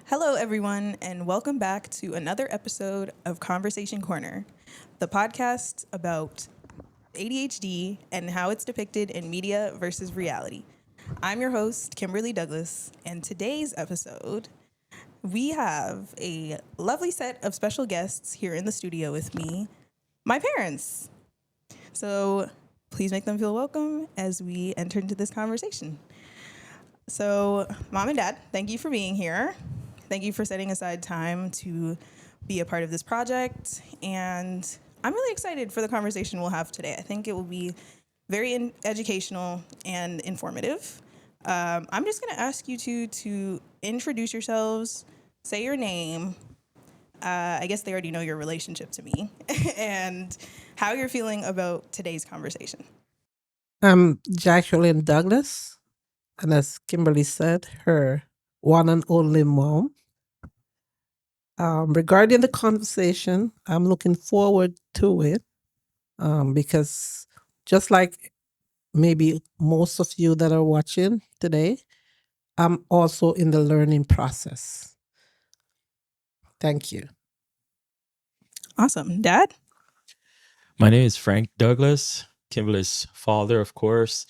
Hello, everyone, and welcome back to another episode of Conversation Corner, the podcast about ADHD and how it's depicted in media versus reality. I'm your host, Kimberly Douglas, and today's episode, we have a lovely set of special guests here in the studio with me, my parents. So please make them feel welcome as we enter into this conversation. So, Mom and Dad, thank you for being here. Thank you for setting aside time to be a part of this project. And I'm really excited for the conversation we'll have today. I think it will be very educational and informative. I'm just going to ask you two to introduce yourselves, say your name. I guess they already know your relationship to me, and how you're feeling about today's conversation. I'm Jacqueline Douglas, and as Kimberly said, her one and only mom. Regarding the conversation, I'm looking forward to it because just like maybe most of you that are watching today, I'm also in the learning process. Thank you. Awesome. Dad? My name is Frank Douglas, Kimberly's father, of course.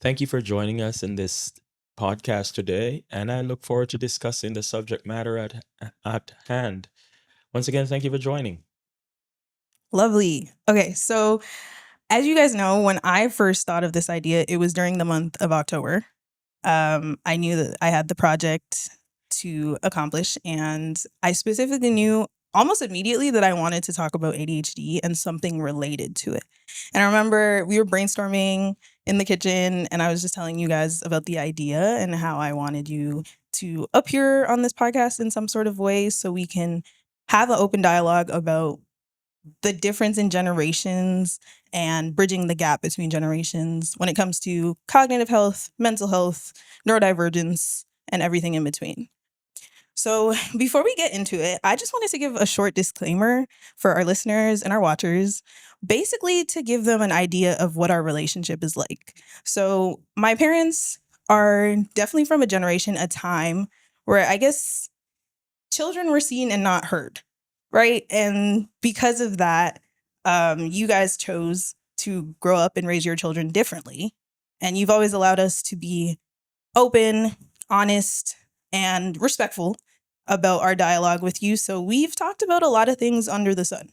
Thank you for joining us in this podcast today, and I look forward to discussing the subject matter at hand. Once again, thank you for joining. Lovely. Okay, so as you guys know, when I first thought of this idea, it was during the month of October. I knew that I had the project to accomplish, and I specifically knew almost immediately that I wanted to talk about ADHD and something related to it. And I remember we were brainstorming in the kitchen, and I was just telling you guys about the idea and how I wanted you to appear on this podcast in some sort of way so we can have an open dialogue about the difference in generations and bridging the gap between generations when it comes to cognitive health, mental health, neurodivergence, and everything in between. So, before we get into it, I just wanted to give a short disclaimer for our listeners and our watchers, basically to give them an idea of what our relationship is like. So, my parents are definitely from a generation, a time where I guess children were seen and not heard, right? And because of that, you guys chose to grow up and raise your children differently. And you've always allowed us to be open, honest, and respectful about our dialogue with you. So we've talked about a lot of things under the sun.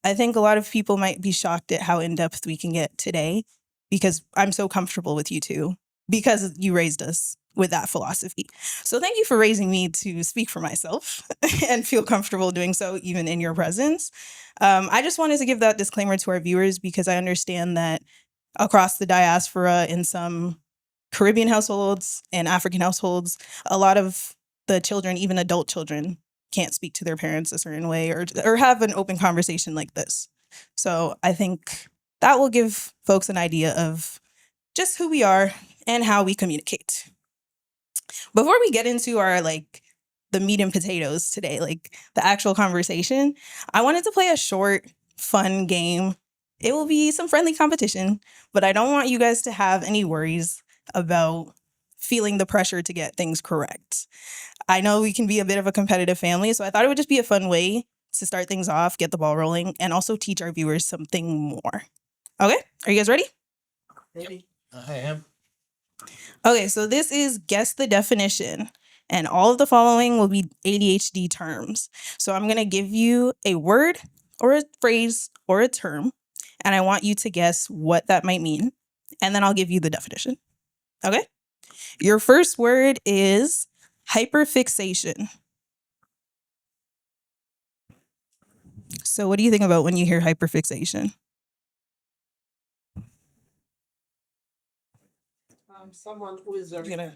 I think a lot of people might be shocked at how in depth we can get today because I'm so comfortable with you two because you raised us with that philosophy. So thank you for raising me to speak for myself and feel comfortable doing so even in your presence. I just wanted to give that disclaimer to our viewers because I understand that across the diaspora in some Caribbean households and African households, a lot of the children, even adult children, can't speak to their parents a certain way or have an open conversation like this. So I think that will give folks an idea of just who we are and how we communicate. Before we get into our the meat and potatoes today, like the actual conversation, I wanted to play a short, fun game. It will be some friendly competition, but I don't want you guys to have any worries about feeling the pressure to get things correct. I know we can be a bit of a competitive family, so I thought it would just be a fun way to start things off, get the ball rolling, and also teach our viewers something more. Okay, are you guys ready? Ready? I am. Okay, so this is Guess the Definition, and all of the following will be ADHD terms. So I'm going to give you a word or a phrase or a term, and I want you to guess what that might mean, and then I'll give you the definition. Okay? Your first word is hyperfixation. So what do you think about when you hear hyperfixation? Someone who is very You're gonna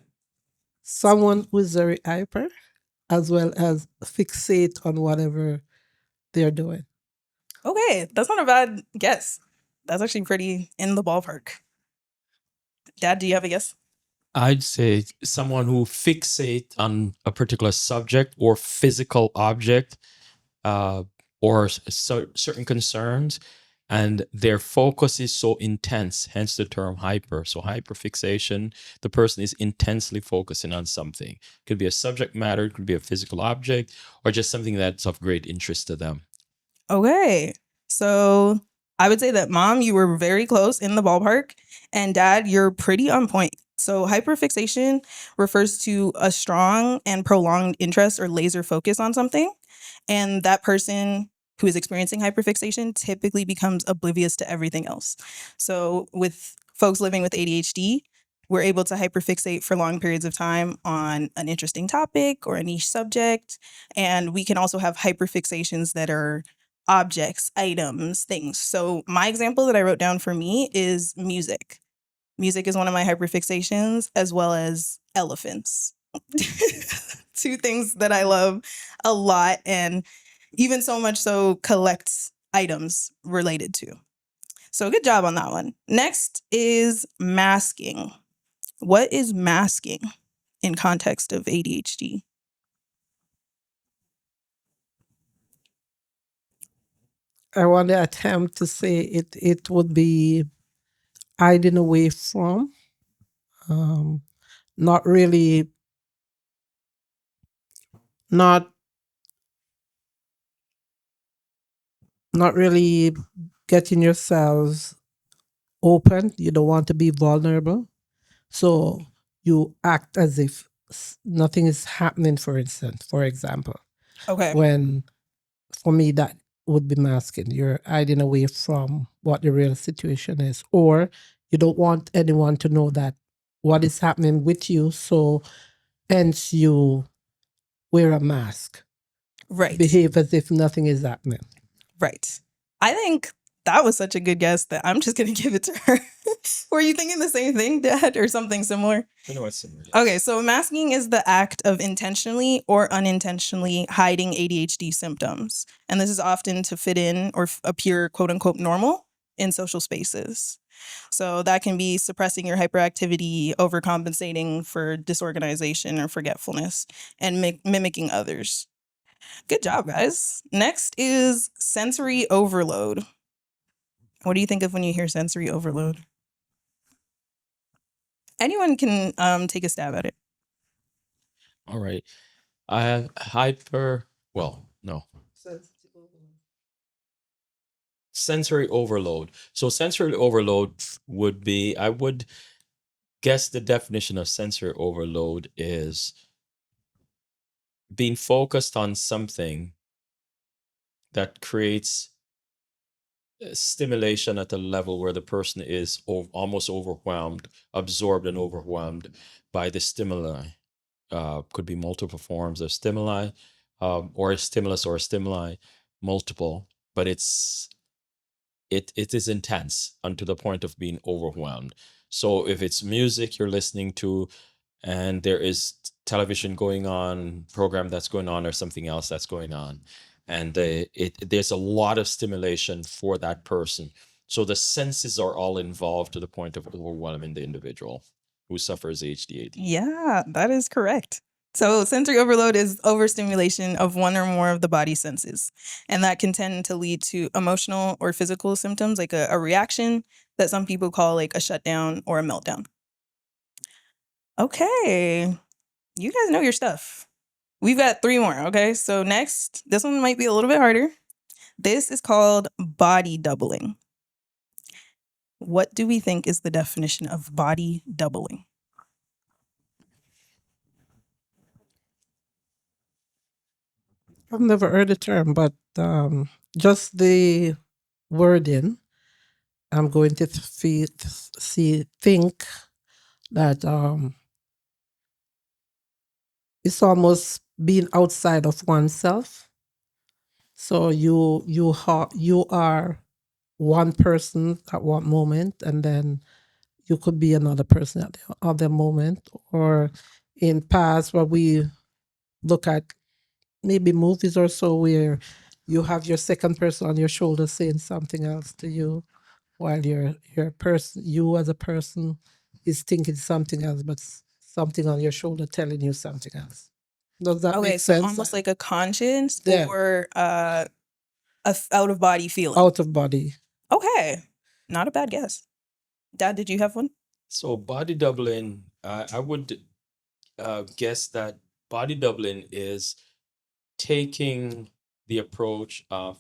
someone who is very hyper, as well as fixate on whatever they're doing. Okay, that's not a bad guess. That's actually pretty in the ballpark. Dad, do you have a guess? I'd say someone who fixate on a particular subject or physical object, or certain concerns, and their focus is so intense, hence the term hyper. So hyperfixation, the person is intensely focusing on something. It could be a subject matter, it could be a physical object, or just something that's of great interest to them. Okay. So I would say that mom, you were very close in the ballpark, and dad, you're pretty on point. So hyperfixation refers to a strong and prolonged interest or laser focus on something. And that person who is experiencing hyperfixation typically becomes oblivious to everything else. So with folks living with ADHD, we're able to hyperfixate for long periods of time on an interesting topic or a niche subject. And we can also have hyperfixations that are objects, items, things. So my example that I wrote down for me is music. Music is one of my hyperfixations, as well as elephants. Two things that I love a lot, and even so much so collect items related to. So good job on that one. Next is masking. What is masking in context of ADHD? I want to attempt to say it would be hiding away from, um, not really, not not really getting yourselves open. You don't want to be vulnerable, so you act as if nothing is happening. For example, Okay. when for me that would be masking. You're hiding away from what the real situation is, or you don't want anyone to know that what is happening with you. So hence you wear a mask, Right. behave as if nothing is happening. Right. I think that was such a good guess that I'm just going to give it to her. Were you thinking the same thing, Dad, or something similar? I know it's similar. Yes. Okay, so masking is the act of intentionally or unintentionally hiding ADHD symptoms. And this is often to fit in or appear quote unquote normal in social spaces. So that can be suppressing your hyperactivity, overcompensating for disorganization or forgetfulness, and mimicking others. Good job, guys. Next is sensory overload. What do you think of when you hear sensory overload? Anyone can take a stab at it. All right. I have hyper, well, no, sensory overload. So sensory overload would be, I would guess the definition of sensory overload is being focused on something that creates stimulation at a level where the person is almost overwhelmed, absorbed and overwhelmed by the stimuli. Could be multiple forms of stimuli, or a stimulus or a stimuli, multiple, but it is intense unto the point of being overwhelmed. So if it's music you're listening to, and there is television going on, program that's going on, or something else that's going on, and there's a lot of stimulation for that person. So the senses are all involved to the point of overwhelming the individual who suffers ADHD. Yeah, that is correct. So sensory overload is overstimulation of one or more of the body senses. And that can tend to lead to emotional or physical symptoms like a reaction that some people call like a shutdown or a meltdown. Okay, you guys know your stuff. We've got 3 more, okay? So next, this one might be a little bit harder. This is called body doubling. What do we think is the definition of body doubling? I've never heard the term, but just the wording, I'm going to think that it's almost being outside of oneself. So you are one person at one moment, and then you could be another person at the other moment. Or in past, where we look at maybe movies or so, where you have your second person on your shoulder saying something else to you, while you as a person is thinking something else, but something on your shoulder telling you something else. Does that Okay, make so sense? almost like a conscience Yeah. or a out of body feeling. Out of body. Okay. Not a bad guess. Dad, did you have one? So body doubling, I would guess that body doubling is taking the approach of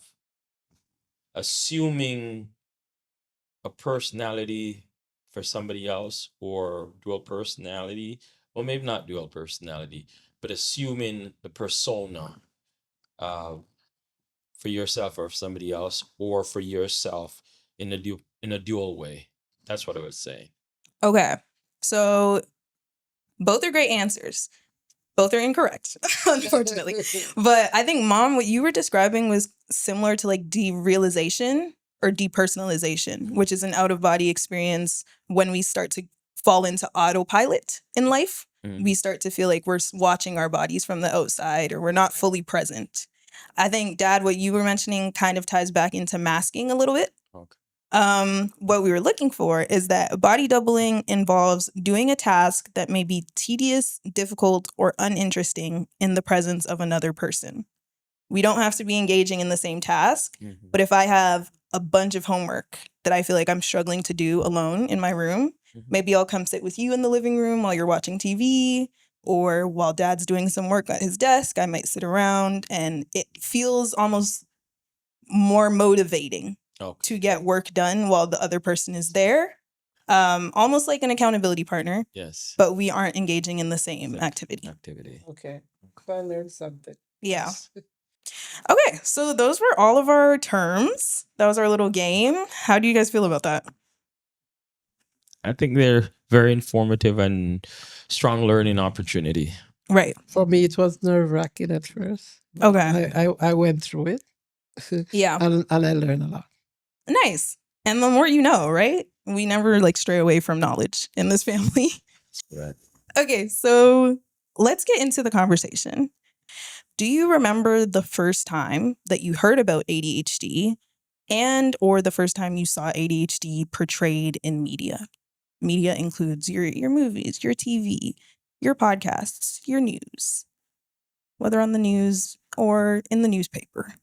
assuming a personality for somebody else, or dual personality, or maybe not dual personality, but assuming the persona uh, for yourself or somebody else, or for yourself in a dual way. That's what I would say. Okay. So both are great answers. Both are incorrect, unfortunately. But I think, Mom, what you were describing was similar to like derealization or depersonalization, which is an out of body experience when we start to fall into autopilot in life. Mm. We start to feel like we're watching our bodies from the outside, or we're not fully present. I think, Dad, what you were mentioning kind of ties back into masking a little bit. Okay. What we were looking for is that body doubling involves doing a task that may be tedious, difficult, or uninteresting in the presence of another person. We don't have to be engaging in the same task, but if I have a bunch of homework that I feel like I'm struggling to do alone in my room, maybe I'll come sit with you in the living room while you're watching TV, or while Dad's doing some work at his desk, I might sit around, and it feels almost more motivating to get work done while the other person is there. Almost like an accountability partner. Yes. But we aren't engaging in the same activity. Okay. I learned something. Yeah. Okay, so those were all of our terms. That was our little game. How do you guys feel about that? I think they're very informative and strong learning opportunity. Right. For me, it was nerve-wracking at first. Okay. I went through it. Yeah. And I learned a lot. Nice. And the more you know, right? We never like stray away from knowledge in this family. Right. Okay, so let's get into the conversation. Do you remember the first time that you heard about ADHD, and or the first time you saw ADHD portrayed in media? Media includes your movies, your TV, your podcasts, your news, whether on the news or in the newspaper.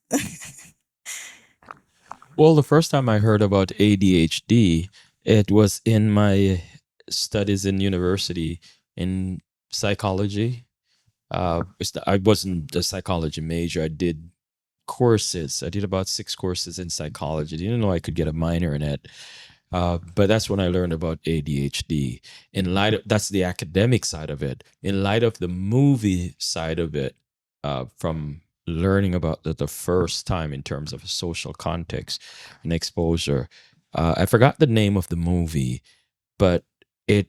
Well, the first time I heard about ADHD, it was in my studies in university in psychology. I wasn't a psychology major. I did courses. I did about 6 courses in psychology. Didn't know I could get a minor in it. But that's when I learned about ADHD. In light of that's the academic side of it. In light of the movie side of it, from learning about the first time in terms of social context and exposure. I forgot the name of the movie, but it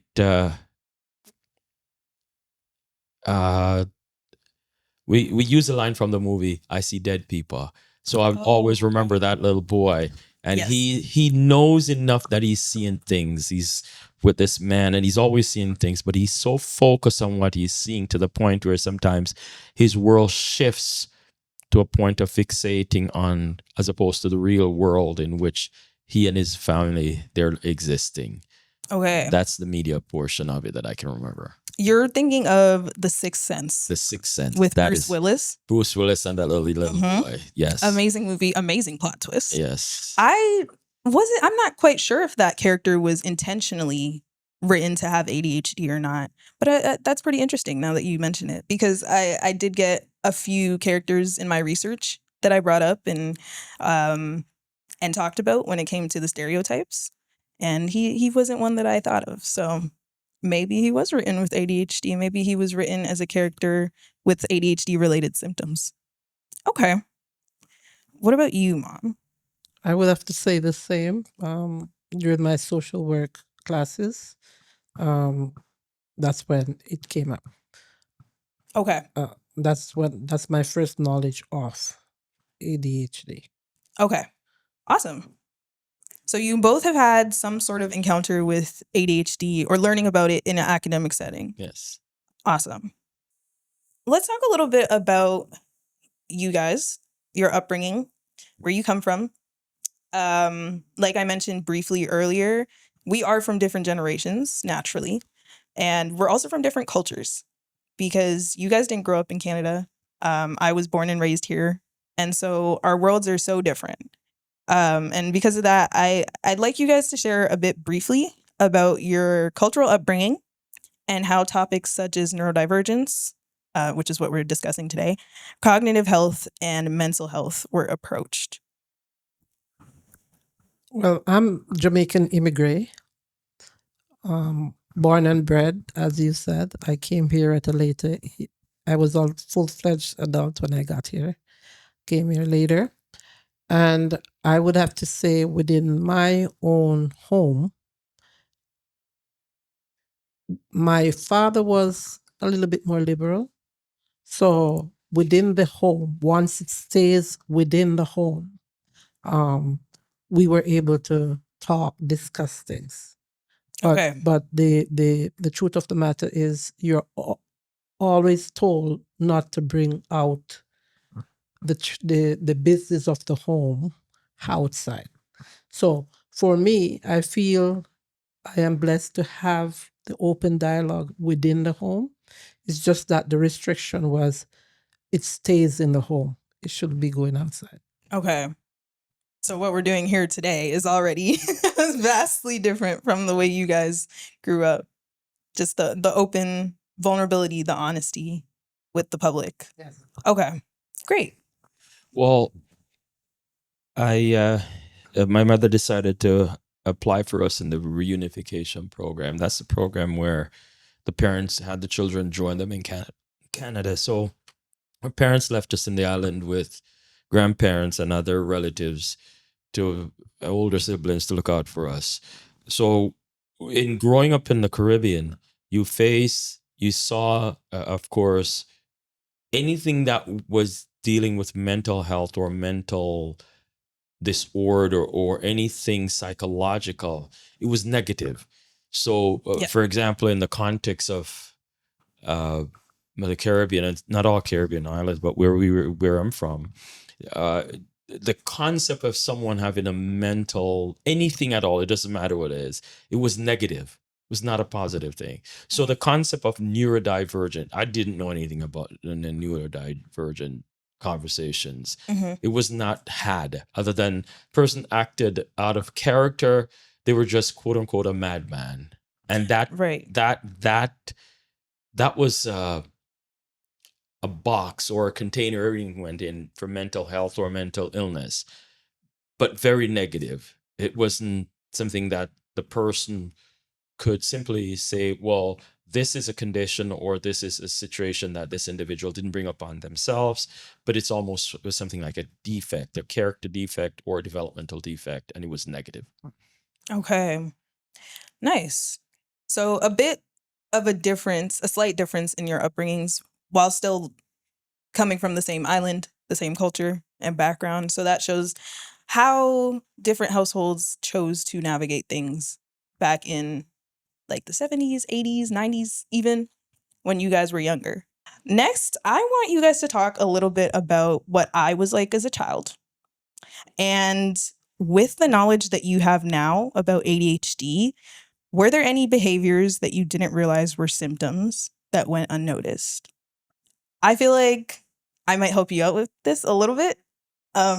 we use a line from the movie "I see dead people," so I always remember that little boy, and Yes. he knows enough that he's seeing things. He's with this man, and he's always seeing things, but he's so focused on what he's seeing to the point where sometimes his world shifts to a point of fixating on, as opposed to the real world in which he and his family they're existing. Okay. That's the media portion of it that I can remember. You're thinking of The Sixth Sense. The Sixth Sense with that Bruce is Willis. Bruce Willis and that little boy. Yes. Amazing movie, amazing plot twist. Yes. I'm not quite sure if that character was intentionally written to have ADHD or not, but that's pretty interesting now that you mention it, because I did get a few characters in my research that I brought up and talked about when it came to the stereotypes, and he wasn't one that I thought of. So maybe he was written with ADHD. Maybe he was written as a character with ADHD related symptoms. Okay. What about you, Mom? I would have to say the same. During my social work classes, that's when it came up. Okay. That's my first knowledge of ADHD. Okay. Awesome. So you both have had some sort of encounter with ADHD or learning about it in an academic setting. Yes. Awesome. Let's talk a little bit about you guys, your upbringing, where you come from. Like I mentioned briefly earlier, we are from different generations, naturally, and we're also from different cultures, because you guys didn't grow up in Canada. I was born and raised here, and so our worlds are so different. And because of that, I'd like you guys to share a bit briefly about your cultural upbringing and how topics such as neurodivergence, which is what we're discussing today, cognitive health, and mental health were approached. Well, I'm Jamaican immigrant, born and bred, as you said. I came here at a later. I was a full-fledged adult when I got here. Came here later, and I would have to say within my own home, my father was a little bit more liberal. So within the home, once it stays within the home, we were able to talk, discuss things. Okay. But the truth of the matter is, you're always told not to bring out the business of the home outside. So for me, I feel I am blessed to have the open dialogue within the home. It's just that the restriction was it stays in the home. It shouldn't be going outside. Okay. So what we're doing here today is already vastly different from the way you guys grew up. Just the open vulnerability, the honesty with the public. Yes. Okay. Great. Well, my mother decided to apply for us in the reunification program. That's the program where the parents had the children join them in Canada. So our parents left us in the island with grandparents and other relatives to older siblings to look out for us. So in growing up in the Caribbean, you saw, of course, anything that was dealing with mental health or mental disorder or anything psychological, it was negative. So, Yeah. for example, in the context of the Caribbean, and not all Caribbean islands, but where I'm from, the concept of someone having a mental anything at all, it doesn't matter what it is, it was negative. It was not a positive thing. So the concept of neurodivergent, I didn't know anything about the neurodivergent conversations. Mm-hmm. It was not had, other than person acted out of character. They were just quote unquote a madman, and that Right. that was a box or a container everything went in for mental health or mental illness, but very negative. It wasn't something that the person could simply say, well, this is a condition or this is a situation that this individual didn't bring upon themselves, but it's almost something like a defect, a character defect or a developmental defect, and it was negative. Okay. Nice. So a bit of a slight difference in your upbringings while still coming from the same island, the same culture and background. So that shows how different households chose to navigate things back in like the 70s, 80s, 90s, even when you guys were younger. Next, I want you guys to talk a little bit about what I was like as a child. And with the knowledge that you have now about ADHD, were there any behaviors that you didn't realize were symptoms that went unnoticed? I feel like I might help you out with this a little bit,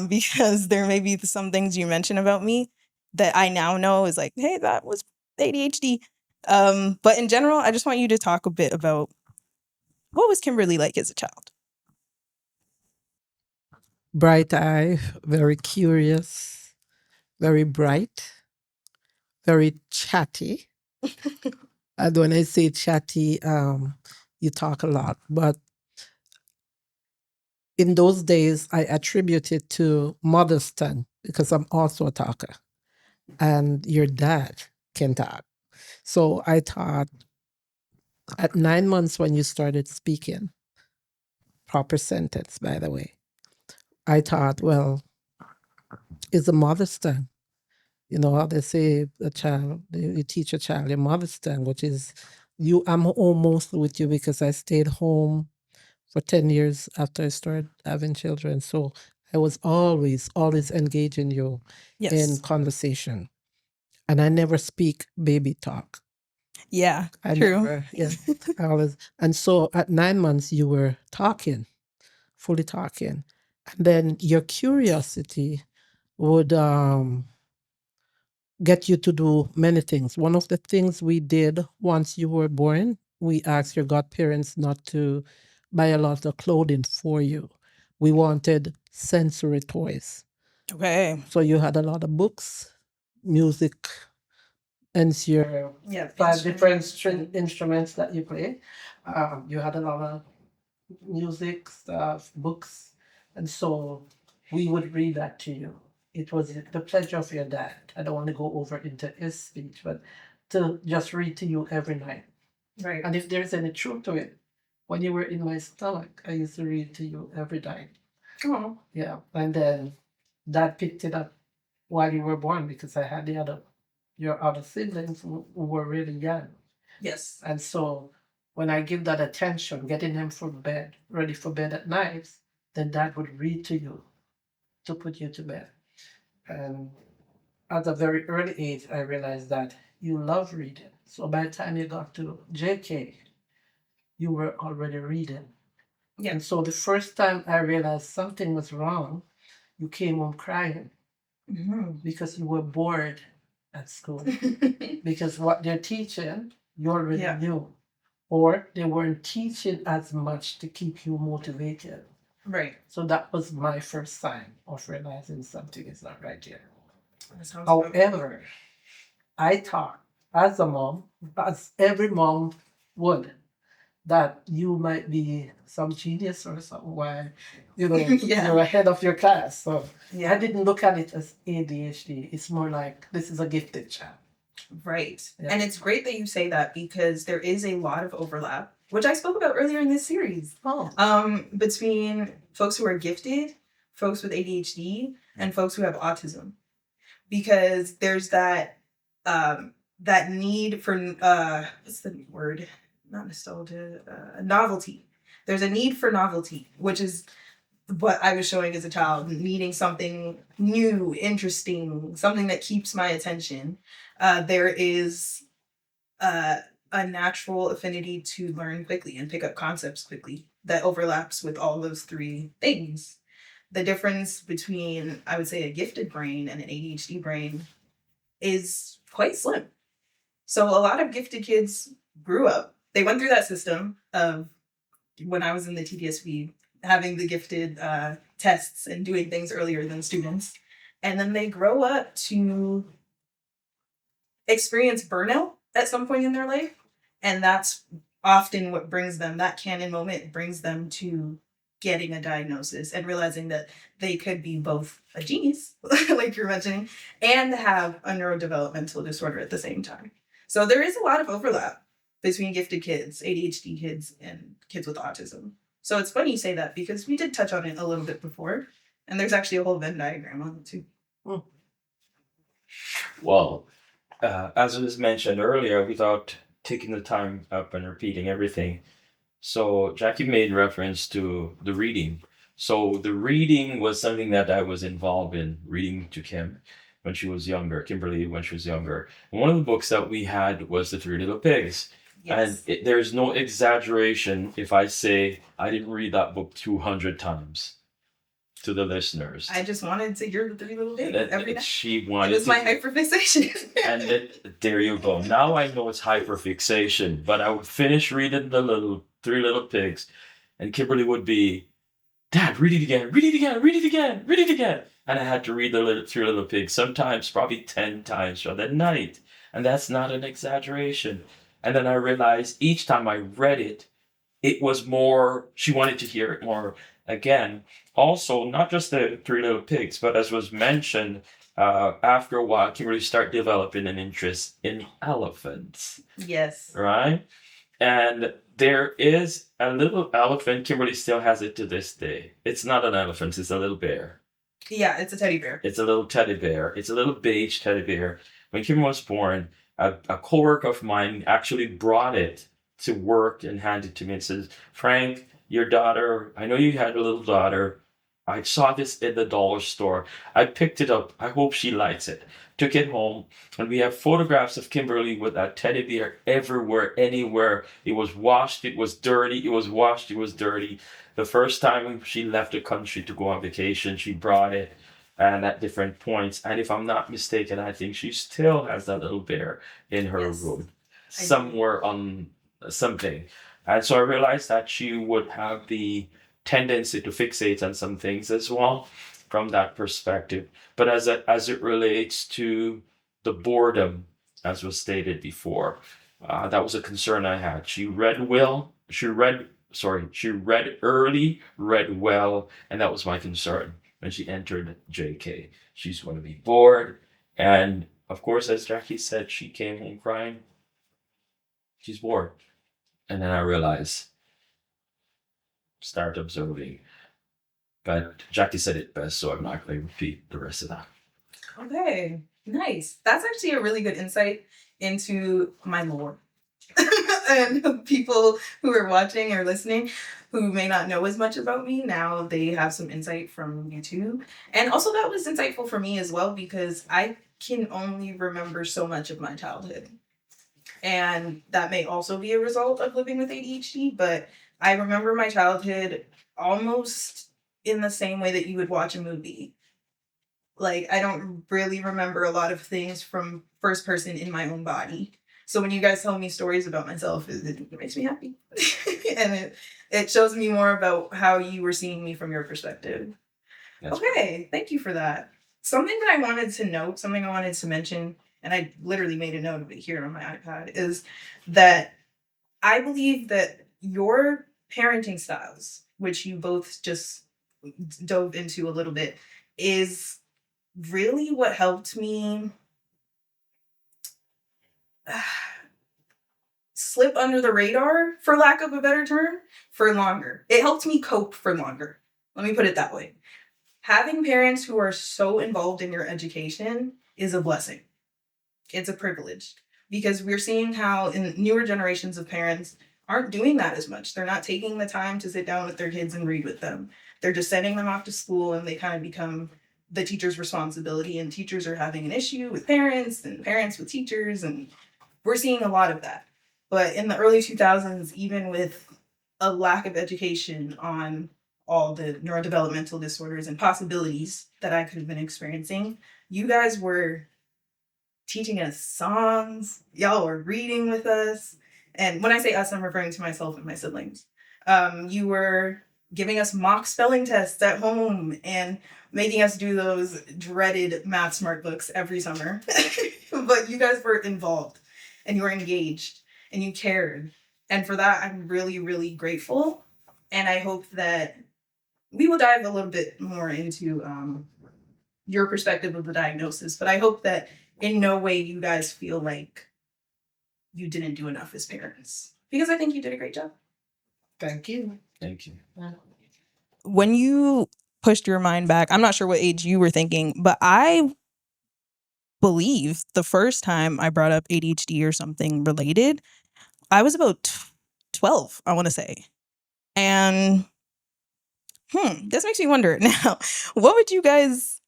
because there may be some things you mention about me that I now know is like, hey, that was ADHD. But in general, I just want you to talk a bit about what was Kimberly like as a child? Bright eye, very curious, very bright, very chatty. And when I say chatty, you talk a lot. But in those days, I attribute it to mother's tongue because I'm also a talker. And your dad can talk. So I thought at 9 months when you started speaking, proper sentence, by the way, I thought, well, it's a mother's tongue. You know how they say you teach a child your mother's tongue, which is I'm home mostly with you because I stayed home for 10 years after I started having children. So I was always engaging you in conversation. And I never speak baby talk. Yeah, I true. never, yeah. I always, and so at 9 months, you were talking, fully talking. And then your curiosity would get you to do many things. One of the things we did once you were born, we asked your godparents not to buy a lot of clothing for you. We wanted sensory toys. Okay. So you had a lot of books, music, and your five different instruments that you play. You had a lot of music stuff, books, and so we would read that to you. It was the pleasure of your dad. I don't want to go over into his speech, but to just read to you every night. Right. And if there's any truth to it, when you were in my stomach, I used to read to you every night. Oh. Yeah, and then dad picked it up while you were born because I had your other siblings who were really young. Yes. And so when I give that attention, getting them for bed, ready for bed at night, then dad would read to you to put you to bed. And at a very early age, I realized that you love reading. So by the time you got to JK, you were already reading. Yeah. And so the first time I realized something was wrong, you came home crying because you were bored at school. Because what they're teaching, you already knew. Or they weren't teaching as much to keep you motivated. Right. So that was my first sign of realizing something is not right here. That sounds However, I thought as a mom, as every mom would, that you might be some genius or something, why, you're ahead of your class. So I didn't look at it as ADHD. It's more like this is a gifted child. Right. Yeah. And it's great that you say that because there is a lot of overlap, which I spoke about earlier in this series, between folks who are gifted, folks with ADHD, and folks who have autism. Because there's that that need for what's the word? Not nostalgia, novelty. There's a need for novelty, which is what I was showing as a child, needing something new, interesting, something that keeps my attention. There is a natural affinity to learn quickly and pick up concepts quickly that overlaps with all those three things. The difference between, I would say, a gifted brain and an ADHD brain is quite slim. So a lot of gifted kids grew up, they went through that system of when I was in the TDSV, having the gifted tests and doing things earlier than students. And then they grow up to experience burnout at some point in their life. And that's often what brings them, that canon moment brings them to getting a diagnosis and realizing that they could be both a genius, like you're mentioning, and have a neurodevelopmental disorder at the same time. So there is a lot of overlap between gifted kids, ADHD kids, and kids with autism. So it's funny you say that because we did touch on it a little bit before, and there's actually a whole Venn diagram on it too. Well, as was mentioned earlier, without taking the time up and repeating everything, so Jackie made reference to the reading. So the reading was something that I was involved in, reading to Kim when she was younger, Kimberly when she was younger. And one of the books that we had was The Three Little Pigs. Yes. And there's no exaggeration if I say I didn't read that book 200 times to the listeners. I just wanted to hear the Three Little Pigs every night. She It wanted was my to, hyperfixation. and there you go. Now I know it's hyperfixation. But I would finish reading the Three Little Pigs, and Kimberly would be, "Dad, read it again, read it again, read it again, read it again." And I had to read the Three Little Pigs sometimes, probably 10 times for the night, and that's not an exaggeration. And then I realized each time I read it, it was more. She wanted to hear it more again. Also, not just the Three Little Pigs, but as was mentioned, after a while, Kimberly started developing an interest in elephants, Yes. right? And there is a little elephant. Kimberly still has it to this day. It's not an elephant, it's a little bear. Yeah, it's a teddy bear. It's a little teddy bear. It's a little beige teddy bear. When Kimberly was born, a co-worker of mine actually brought it to work and handed it to me and says, "Frank, your daughter, I know you had a little daughter. I saw this in the dollar store. I picked it up. I hope she likes it." Took it home, and we have photographs of Kimberly with that teddy bear everywhere, anywhere. It was washed, it was dirty, it was washed, it was dirty. The first time she left the country to go on vacation, she brought it. and at different points. And if I'm not mistaken, I think she still has that little bear in her Yes, room, I do. somewhere on something. And so I realized that she would have the tendency to fixate on some things as well from that perspective. But as it relates to the boredom, as was stated before, that was a concern I had. She read well. She read early, read well, and that was my concern when she entered JK. She's going to be bored. And of course, as Jackie said, she came home crying. She's bored. And then I realized, start observing. But Jackie said it best, so I'm not going to repeat the rest of that. Okay, nice. That's actually a really good insight into my lore. And people who are watching or listening who may not know as much about me, now they have some insight from you too. And also, that was insightful for me as well because I can only remember so much of my childhood. And that may also be a result of living with ADHD, but I remember my childhood almost in the same way that you would watch a movie. Like, I don't really remember a lot of things from first person in my own body. So when you guys tell me stories about myself, it makes me happy. And it shows me more about how you were seeing me from your perspective. That's Okay, thank you for that. Something that I wanted to note, something I wanted to mention, and I literally made a note of it here on my iPad, is that I believe that your parenting styles, which you both just dove into a little bit, is really what helped me slip under the radar, for lack of a better term, for longer. It helped me cope for longer. Let me put it that way. Having parents who are so involved in your education is a blessing. It's a privilege because we're seeing how in newer generations of parents aren't doing that as much. They're not taking the time to sit down with their kids and read with them. They're just sending them off to school and they kind of become the teacher's responsibility, and teachers are having an issue with parents and parents with teachers, and we're seeing a lot of that. But in the early 2000s, even with a lack of education on all the neurodevelopmental disorders and possibilities that I could have been experiencing, you guys were teaching us songs. Y'all were reading with us. And when I say us, I'm referring to myself and my siblings. You were giving us mock spelling tests at home and making us do those dreaded Math Smart books every summer. But you guys were involved and you were engaged and you cared. And for that, I'm really, really grateful. And I hope that we will dive a little bit more into your perspective of the diagnosis. But I hope that in no way you guys feel like you didn't do enough as parents, because I think you did a great job. Thank you. Thank you. When you pushed your mind back, I'm not sure what age you were thinking, but I believe the first time I brought up ADHD or something related, I was about 12, I want to say. And this makes me wonder now, what would you guys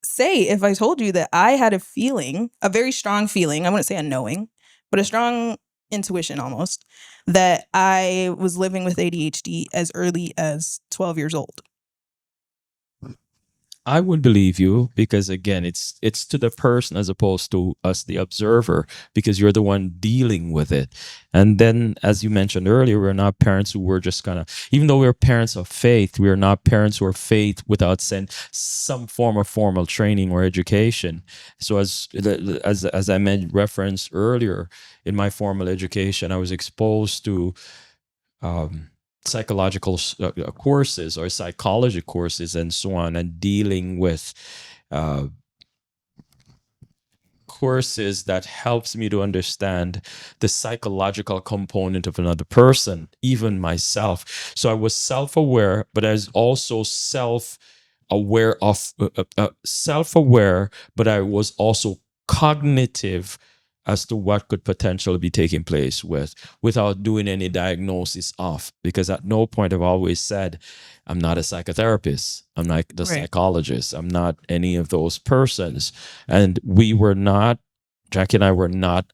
say if I told you that I had a feeling, a very strong feeling, I wouldn't say a knowing, but a strong intuition almost, that I was living with ADHD as early as 12 years old? I would believe you because again, it's to the person as opposed to us, the observer, because you're the one dealing with it. And then, as you mentioned earlier, we're not parents who were just gonna, even though we're parents of faith, we are not parents who are faith without some form of formal training or education. So as I made reference earlier, in my formal education, I was exposed to psychological courses or psychology courses and so on, and dealing with uh, courses that helps me to understand the psychological component of another person, even myself. So I was self-aware, but I was also self-aware, but I was also cognitive as to what could potentially be taking place without doing any diagnosis of, because at no point I've always said I'm not a psychotherapist, I'm not the Right. psychologist, I'm not any of those persons. And Jackie and I were not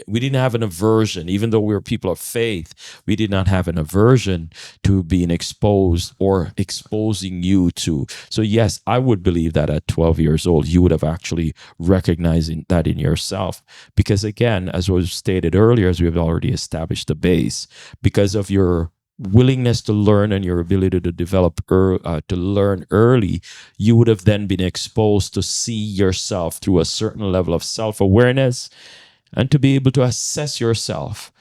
we didn't have an aversion, even though we were people of faith. We did not have an aversion to being exposed or exposing you to. So yes, I would believe that at 12 years old, you would have actually recognizing that in yourself. Because again, as was stated earlier, as we have already established the base, because of your willingness to learn and your ability to develop to learn early, you would have then been exposed to see yourself through a certain level of self-awareness and to be able to assess yourself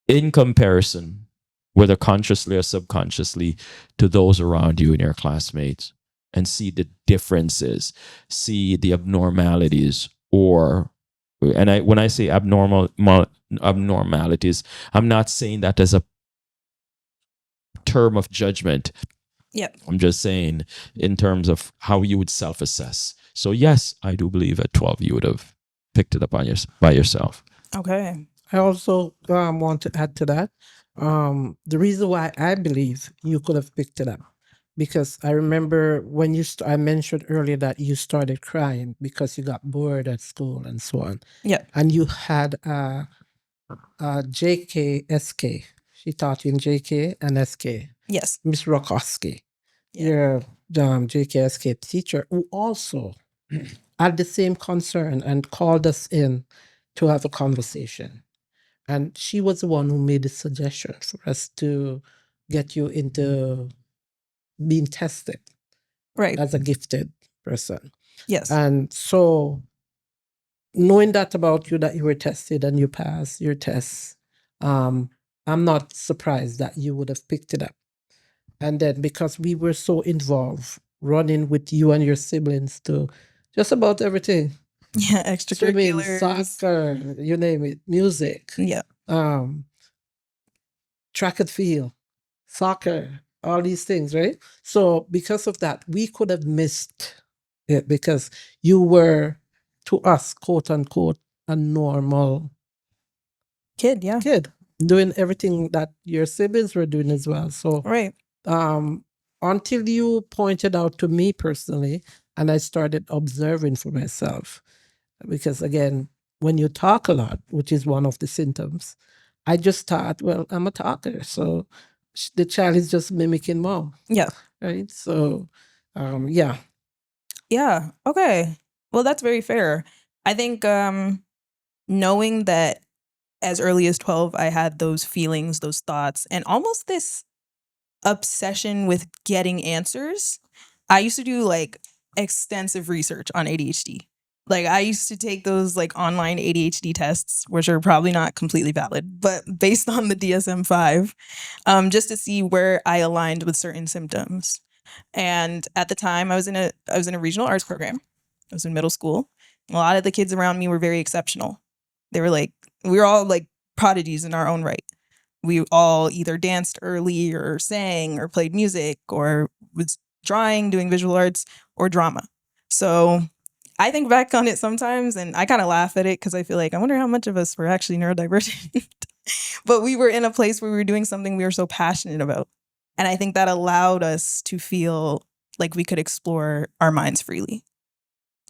in comparison, whether consciously or subconsciously, to those around you and your classmates, and see the differences, see the abnormalities, or when I say abnormalities, I'm not saying that as a term of judgment. Yep. I'm just saying in terms of how you would self-assess. So yes, I do believe at 12 you would have picked it up on by yourself. Okay. I also want to add to that. The reason why I believe you could have picked it up, because I remember when I mentioned earlier that you started crying because you got bored at school and so on. Yeah. And you had JKSK. She taught you in JK and SK. Yes. Miss Rokowski, Yeah. your JKSK teacher, who also had the same concern and called us in to have a conversation. And she was the one who made the suggestion for us to get you into being tested Right. as a gifted person. Yes. And so knowing that about you, that you were tested and you passed your tests, I'm not surprised that you would have picked it up. And then because we were so involved, running with you and your siblings to just about everything. Yeah. Swimming, Extracurriculars. soccer, you name it, music, Yeah. track and field, soccer, all these things, right? So because of that, we could have missed it because you were, to us, quote unquote, a normal Kid. Yeah. kid doing everything that your siblings were doing as well. So Right. until you pointed out to me personally, and I started observing for myself, because again, when you talk a lot, which is one of the symptoms, I just thought, well, I'm a talker, so the child is just mimicking mom. Yeah. Right. So, yeah. Yeah. Okay. Well, that's very fair. I think knowing that as early as 12, I had those feelings, those thoughts, and almost this obsession with getting answers. I used to do like extensive research on ADHD. Like I used to take those like online ADHD tests, which are probably not completely valid, but based on the DSM-5, just to see where I aligned with certain symptoms. And at the time, I was in a regional arts program. I was in middle school. A lot of the kids around me were very exceptional. They were like, we were all like prodigies in our own right. We all either danced early or sang or played music or was drawing, doing visual arts or drama. So I think back on it sometimes and I kind of laugh at it because I feel like I wonder how much of us were actually neurodivergent. But we were in a place where we were doing something we were so passionate about. And I think that allowed us to feel like we could explore our minds freely.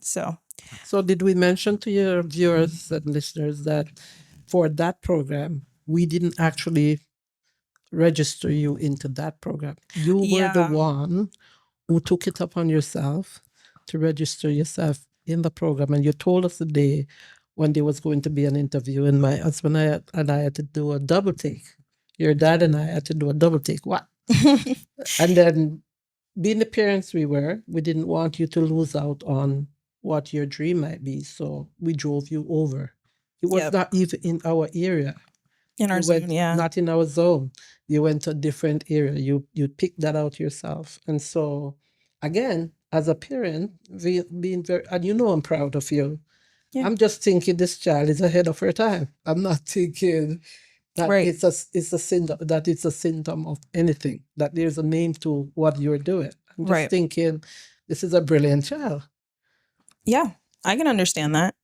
So did we mention to your viewers and listeners that for that program, we didn't actually register you into that program? You were the one who took it upon yourself to register yourself in the program. And you told us the day when there was going to be an interview, and my husband and I had to do a double take. Your dad and I had to do a double take. What? And then, being the parents we were, we didn't want you to lose out on what your dream might be. So we drove you over. It was not even in our area. In our zone, not in our zone. You went to a different area. You picked that out yourself. And so, again, as a parent, being very, and I'm proud of you. Yeah. I'm just thinking this child is ahead of her time. I'm not thinking that it's a symptom, that it's a symptom of anything, that there's a name to what you're doing. I'm just thinking this is a brilliant child. Yeah, I can understand that.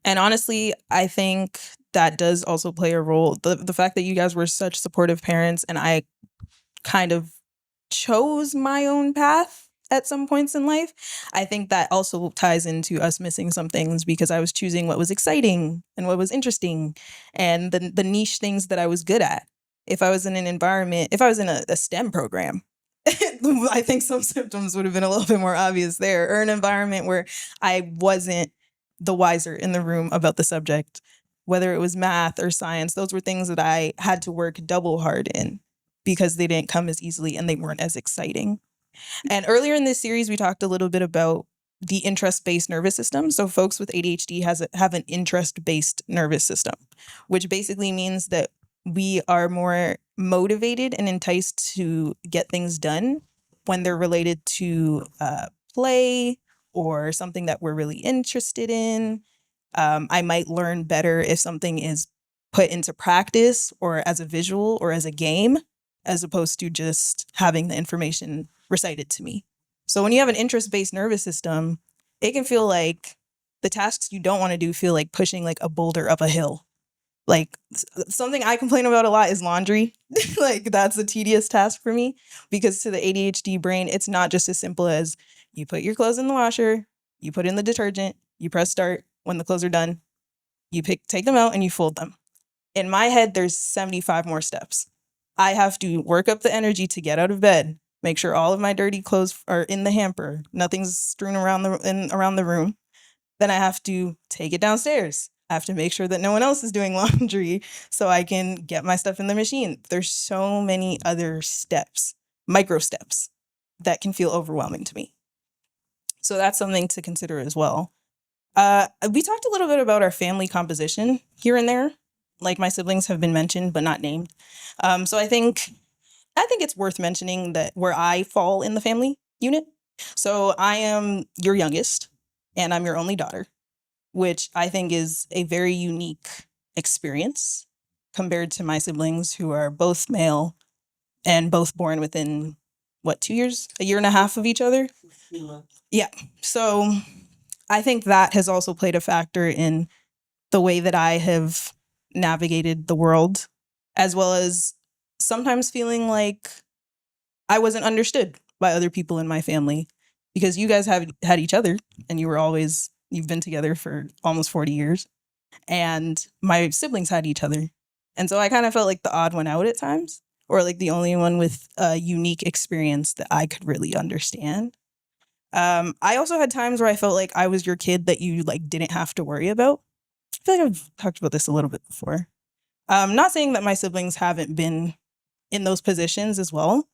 And honestly, I think that does also play a role. The fact that you guys were such supportive parents and I kind of chose my own path at some points in life. I think that also ties into us missing some things because I was choosing what was exciting and what was interesting and the niche things that I was good at. If I was in an environment, if I was in a STEM program, I think some symptoms would have been a little bit more obvious there, or an environment where I wasn't the wiser in the room about the subject, whether it was math or science. Those were things that I had to work double hard in because they didn't come as easily and they weren't as exciting. And earlier in this series, we talked a little bit about the interest-based nervous system. So folks with ADHD have an interest-based nervous system, which basically means that we are more motivated and enticed to get things done when they're related to play or something that we're really interested in. I might learn better if something is put into practice or as a visual or as a game, as opposed to just having the information recited to me. So when you have an interest-based nervous system, it can feel like the tasks you don't want to do feel like pushing like a boulder up a hill. Like something I complain about a lot is laundry. Like that's a tedious task for me because to the ADHD brain, it's not just as simple as you put your clothes in the washer, you put in the detergent, you press start. When the clothes are done, you take them out and you fold them. In my head, there's 75 more steps. I have to work up the energy to get out of bed, make sure all of my dirty clothes are in the hamper, nothing's strewn around the room. Then I have to take it downstairs. I have to make sure that no one else is doing laundry so I can get my stuff in the machine. There's so many other steps, micro steps, that can feel overwhelming to me. So that's something to consider as well. We talked a little bit about our family composition here and there. Like my siblings have been mentioned, but not named. So I think it's worth mentioning that where I fall in the family unit. So I am your youngest and I'm your only daughter, which I think is a very unique experience compared to my siblings who are both male and both born within, 2 years, a year and a half of each other? Yeah. So I think that has also played a factor in the way that I have navigated the world, as well as sometimes feeling like I wasn't understood by other people in my family because you guys have had each other and you've been together for almost 40 years and my siblings had each other. And so I kind of felt like the odd one out at times, or like the only one with a unique experience that I could really understand. I also had times where I felt like I was your kid that you like didn't have to worry about. I feel like I've talked about this a little bit before. Not saying that my siblings haven't been in those positions as well,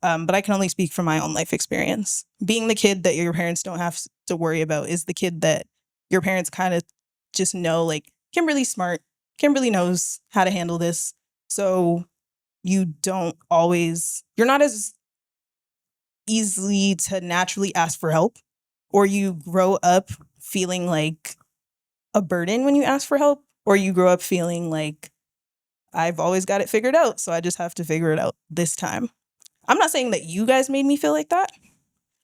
but I can only speak from my own life experience. Being the kid that your parents don't have to worry about is the kid that your parents kind of just know, like, Kimberly's smart. Kimberly knows how to handle this. So you're not as easily to naturally ask for help, or you grow up feeling like a burden when you ask for help, or you grow up feeling like I've always got it figured out, so I just have to figure it out this time. I'm not saying that you guys made me feel like that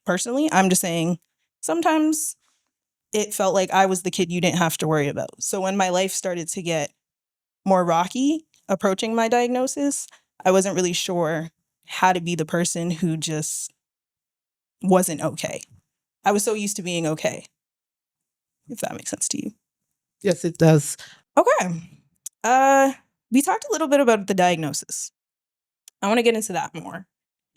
personally. I'm just saying sometimes it felt like I was the kid you didn't have to worry about. So when my life started to get more rocky approaching my diagnosis, I wasn't really sure how to be the person who just wasn't okay. I was so used to being okay, if that makes sense to you. Yes, it does. Okay. We talked a little bit about the diagnosis. I want to get into that more.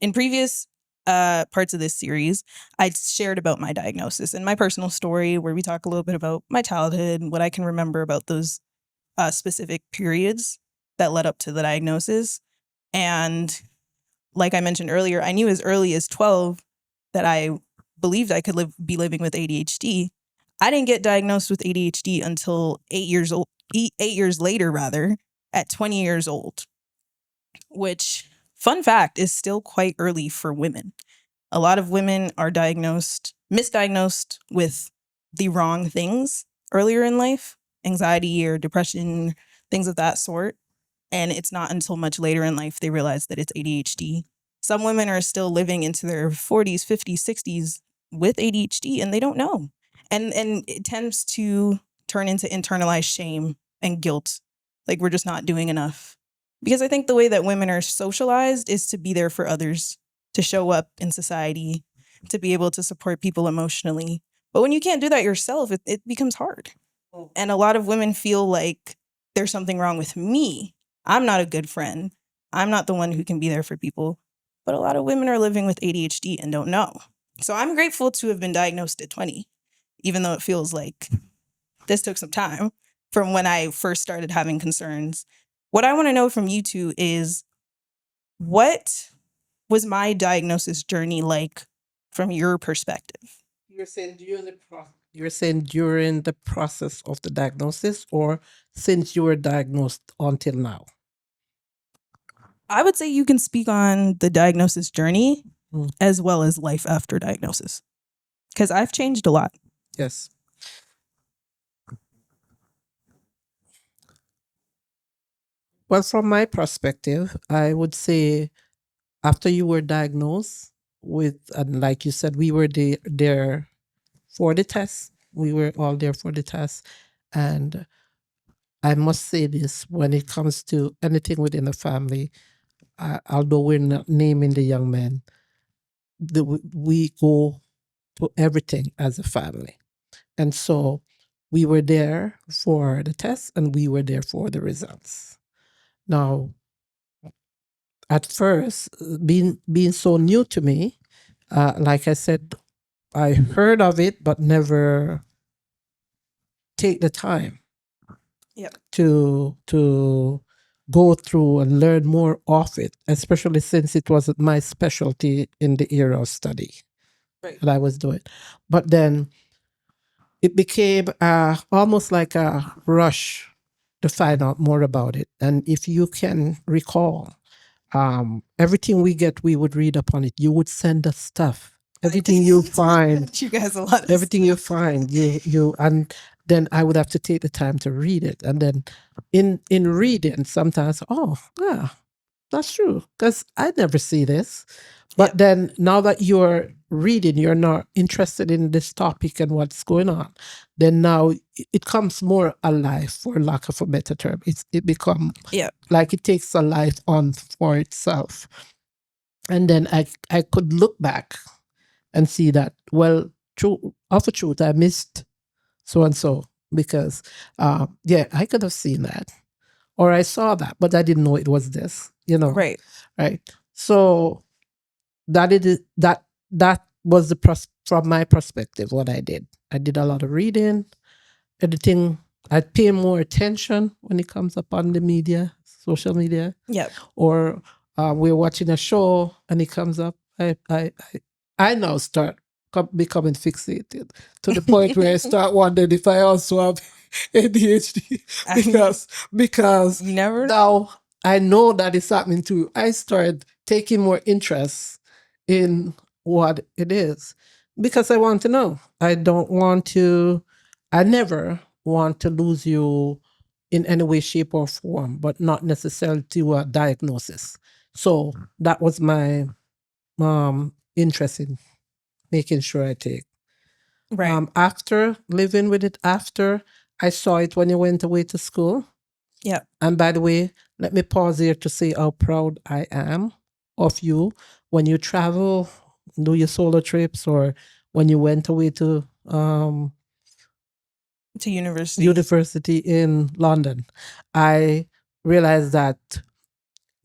In previous parts of this series, I shared about my diagnosis and my personal story, where we talk a little bit about my childhood and what I can remember about those specific periods that led up to the diagnosis. And like I mentioned earlier, I knew as early as 12 that I believed I could be living with ADHD. I didn't get diagnosed with ADHD until 8 years old, 8 years later, rather, at 20 years old, which, fun fact, is still quite early for women. A lot of women are misdiagnosed with the wrong things earlier in life, anxiety or depression, things of that sort. And it's not until much later in life they realize that it's ADHD. Some women are still living into their 40s, 50s, 60s with ADHD and they don't know. And it tends to turn into internalized shame and guilt. Like we're just not doing enough. Because I think the way that women are socialized is to be there for others, to show up in society, to be able to support people emotionally. But when you can't do that yourself, it becomes hard. And a lot of women feel like there's something wrong with me. I'm not a good friend. I'm not the one who can be there for people. But a lot of women are living with ADHD and don't know. So I'm grateful to have been diagnosed at 20, even though it feels like this took some time from when I first started having concerns. What I want to know from you two is, what was my diagnosis journey like from your perspective? You're saying during the process of the diagnosis, or since you were diagnosed until now? I would say you can speak on the diagnosis journey Mm. as well as life after diagnosis, because I've changed a lot. Yes. Well, from my perspective, I would say after you were diagnosed with, and like you said, we were there for the test. We were all there for the test. And I must say this, when it comes to anything within the family, although we're not naming the young man, we go to everything as a family. And so we were there for the test and we were there for the results. Now, at first, being so new to me, like I said, I heard of it, but never take the time Yep. to go through and learn more of it, especially since it wasn't my specialty in the area of study that I was doing. But then it became almost like a rush to find out more about it. And if you can recall, everything we get, we would read upon it. You would send us stuff. Everything you find, You guys a lot. everything you find, you and then I would have to take the time to read it. And then in reading, sometimes, oh yeah, that's true, because I never see this. But Yep. then now that you're reading, you're not interested in this topic and what's going on. Then now it comes more alive, for lack of a better term. It become Yep. like it takes a life on for itself. And then I could look back and see that, well, true of a truth, I missed so and so, because yeah, I could have seen that, or I saw that, but I didn't know it was this, Right. right? So that was from my perspective what I did. I did a lot of reading, editing. I pay more attention when it comes up on the media, social media. Yep. Or we're watching a show and it comes up. I now start becoming fixated to the point where I start wondering if I also have ADHD, because You never now I know that it's happening too. I started taking more interest in what it is because I want to know. I never want to lose you in any way, shape, or form, but not necessarily to a diagnosis. So that was my interest in making sure I take. Right. After living with it, after I saw it when you went away to school. Yep. And by the way, let me pause here to say how proud I am of you when you travel, do your solo trips, or when you went away to university in London. I realized that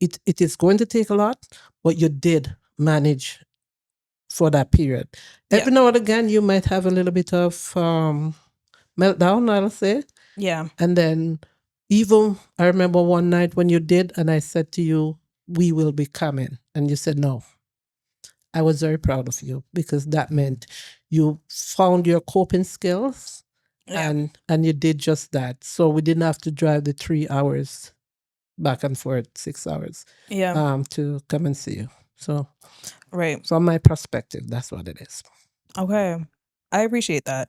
it is going to take a lot, but you did manage for that period. Every now and again, you might have a little bit of meltdown, I'll say. Yeah. And then even I remember one night when you did, and I said to you, we will be coming. And you said no. I was very proud of you because that meant you found your coping skills. Yeah. And you did just that. So we didn't have to drive the 3 hours back and forth, 6 hours Yeah. to come and see you. So Right. from my perspective, that's what it is. Okay. I appreciate that.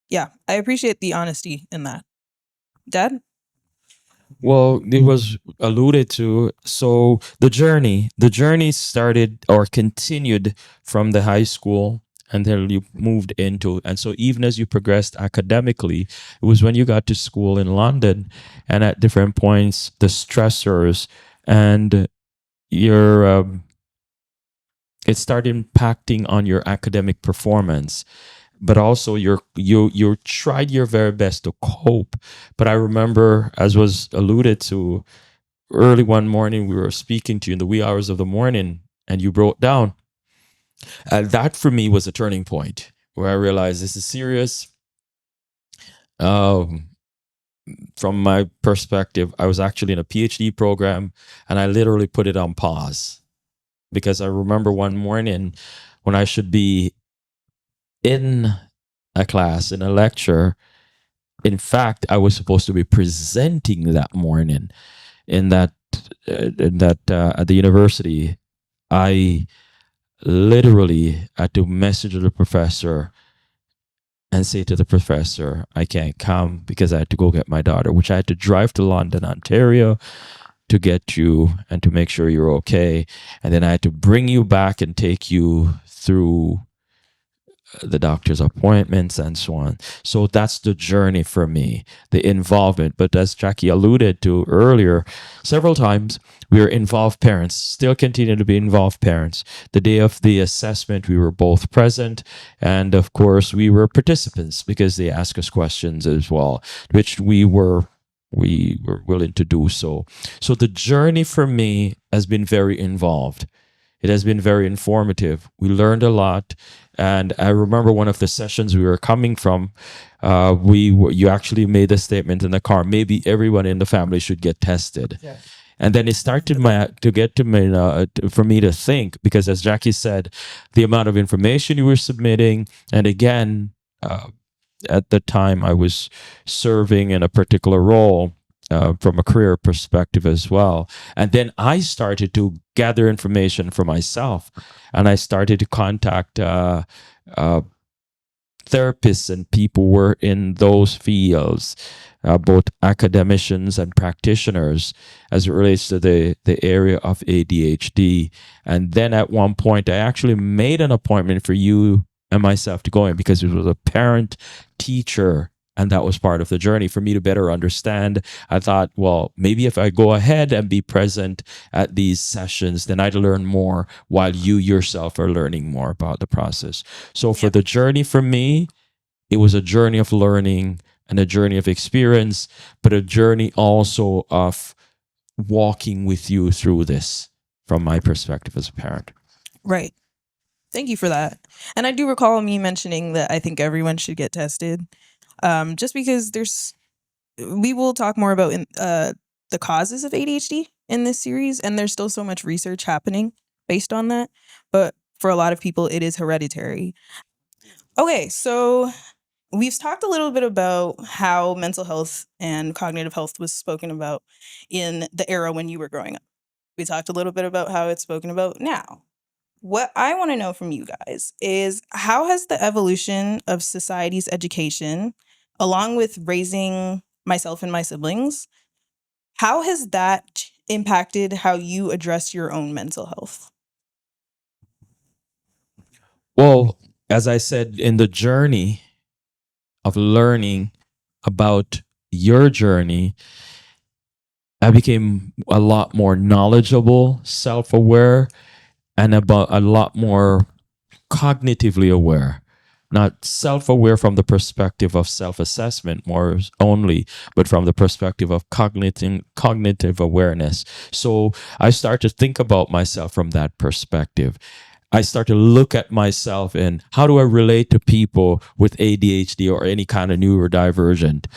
Yeah. I appreciate the honesty in that. Dad? Well, it was alluded to. So the journey started or continued from the high school until you moved into. And so even as you progressed academically, it was when you got to school in London, and at different points, the stressors and your it started impacting on your academic performance, but also you tried your very best to cope. But I remember, as was alluded to, early one morning we were speaking to you in the wee hours of the morning, and you broke down. That for me was a turning point where I realized this is serious. Um, from my perspective, I was actually in a PhD program, and I literally put it on pause because I remember one morning when I should be in a class, in a lecture. In fact, I was supposed to be presenting that morning in that at the university. I literally had to message the professor and say to the professor, I can't come because I had to go get my daughter, which I had to drive to London, Ontario to get you and to make sure you're okay. And then I had to bring you back and take you through the doctor's appointments and so on. So that's the journey for me, the involvement. But as Jackie alluded to earlier, several times we were involved parents, still continue to be involved parents. The day of the assessment, we were both present. And of course, we were participants because they asked us questions as well, which we were willing to do so. So the journey for me has been very involved. It has been very informative. We learned a lot. And I remember one of the sessions we were coming from, you actually made a statement in the car, maybe everyone in the family should get tested. Yeah. And then it started for me to think, because as Jackie said, the amount of information you were submitting, and again, at the time I was serving in a particular role from a career perspective as well. And then I started to gather information for myself, and I started to contact therapists and people who were in those fields, both academicians and practitioners, as it relates to the area of ADHD. And then at one point, I actually made an appointment for you and myself to go in because it was a parent teacher. And that was part of the journey for me to better understand. I thought, well, maybe if I go ahead and be present at these sessions, then I'd learn more while you yourself are learning more about the process. So for the journey for me, it was a journey of learning and a journey of experience, but a journey also of walking with you through this from my perspective as a parent. Right. Thank you for that. And I do recall me mentioning that I think everyone should get tested. Just because we will talk more about the causes of ADHD in this series, and there's still so much research happening based on that. But for a lot of people, it is hereditary. Okay, so we've talked a little bit about how mental health and cognitive health was spoken about in the era when you were growing up. We talked a little bit about how it's spoken about now. What I want to know from you guys is, how has the evolution of society's education, along with raising myself and my siblings, how has that impacted how you address your own mental health? Well, as I said, in the journey of learning about your journey, I became a lot more knowledgeable, self-aware, and about a lot more cognitively aware. Not self-aware from the perspective of self-assessment more only, but from the perspective of cognitive awareness. So I start to think about myself from that perspective. I start to look at myself and how do I relate to people with ADHD or any kind of neurodivergent.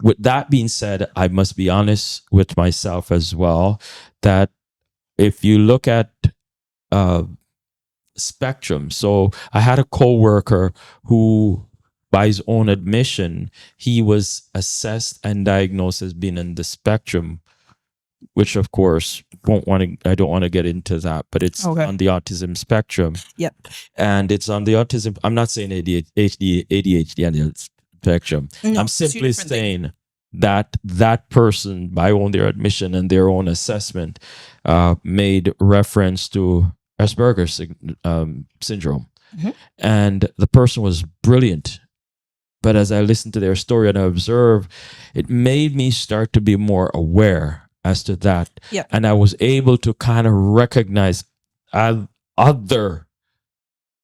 With that being said, I must be honest with myself as well, that if you look at spectrum. So I had a coworker who, by his own admission, he was assessed and diagnosed as being in the spectrum, which of course I don't want to get into that, but it's on the autism spectrum. Yep. And it's on the autism. I'm not saying ADHD on the spectrum. No, I'm simply saying that person, by their admission and their own assessment, made reference to Asperger's syndrome. Mm-hmm. And the person was brilliant. But as I listened to their story and I observed, it made me start to be more aware as to that. Yep. And I was able to kind of recognize other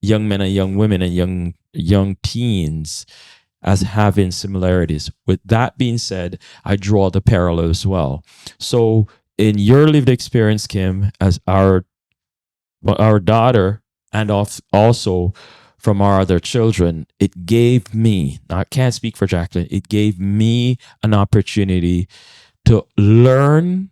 young men and young women and young teens as having similarities. With that being said, I draw the parallel as well. So in your lived experience, Kim, as our daughter, and also from our other children, it gave me, I can't speak for Jacqueline, it gave me an opportunity to learn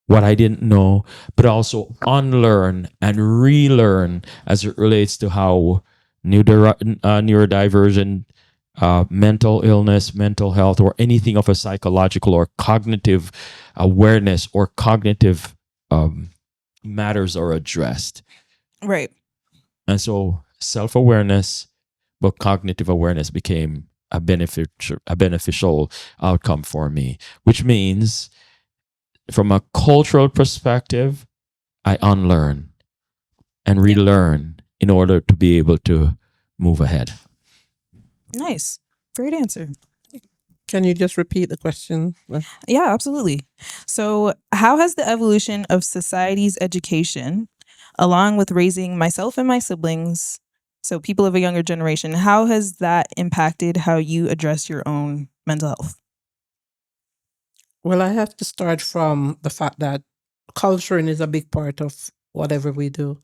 what I didn't know, but also unlearn and relearn as it relates to how neurodivergent, mental illness, mental health, or anything of a psychological or cognitive awareness or cognitive matters are addressed. Right. And so self awareness, but cognitive awareness became a beneficial outcome for me, which means from a cultural perspective, I unlearn and Yeah. relearn in order to be able to move ahead. Nice. Great answer. Can you just repeat the question? Yeah, absolutely. So, how has the evolution of society's education, along with raising myself and my siblings, so people of a younger generation, how has that impacted how you address your own mental health? Well, I have to start from the fact that culturing is a big part of whatever we do.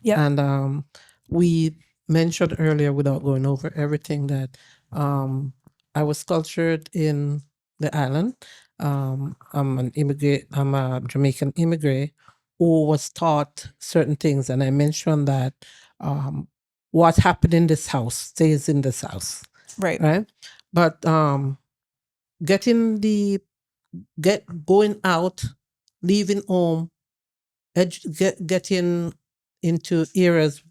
Yep. And we mentioned earlier, without going over everything, that I was cultured in the island. I'm an immigrant. I'm a Jamaican immigrant who was taught certain things, and I mentioned that what happened in this house stays in this house, Right. right? But going out, leaving home, getting into areas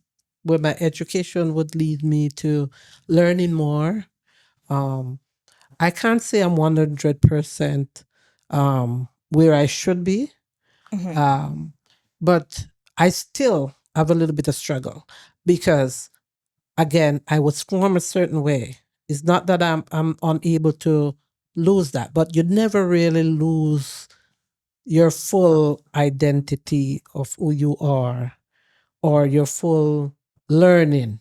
where my education would lead me to learning more. I can't say I'm 100% where I should be, Mhm. but I still have a little bit of struggle because, again, I was formed a certain way. It's not that I'm unable to lose that, but you never really lose your full identity of who you are or your full learning.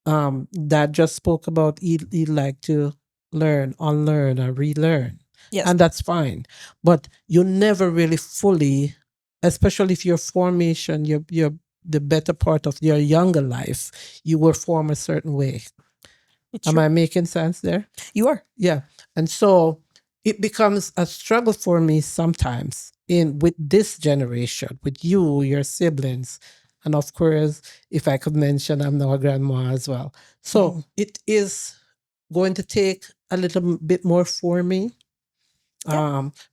That just spoke about he'd like to learn, unlearn, or relearn. Yes. And that's fine. But you never really fully, especially if your formation, you're the better part of your younger life, you were formed a certain way. Am I making sense there? You are. Yeah. And so it becomes a struggle for me sometimes in with this generation, with you, your siblings. And of course, if I could mention, I'm now a grandma as well. So it is going to take a little bit more for me,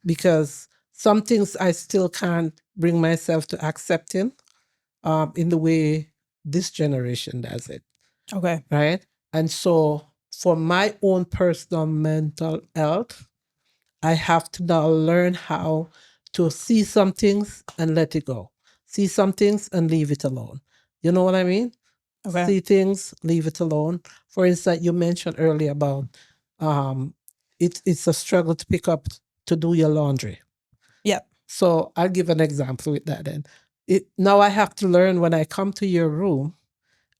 because some things I still can't bring myself to accepting in the way this generation does it. Okay. Right? And so for my own personal mental health, I have to now learn how to see some things and let it go. See some things and leave it alone. You know what I mean? Okay. See things, leave it alone. For instance, you mentioned earlier about it's a struggle to pick up to do your laundry. Yep. So I'll give an example with that then. Now I have to learn when I come to your room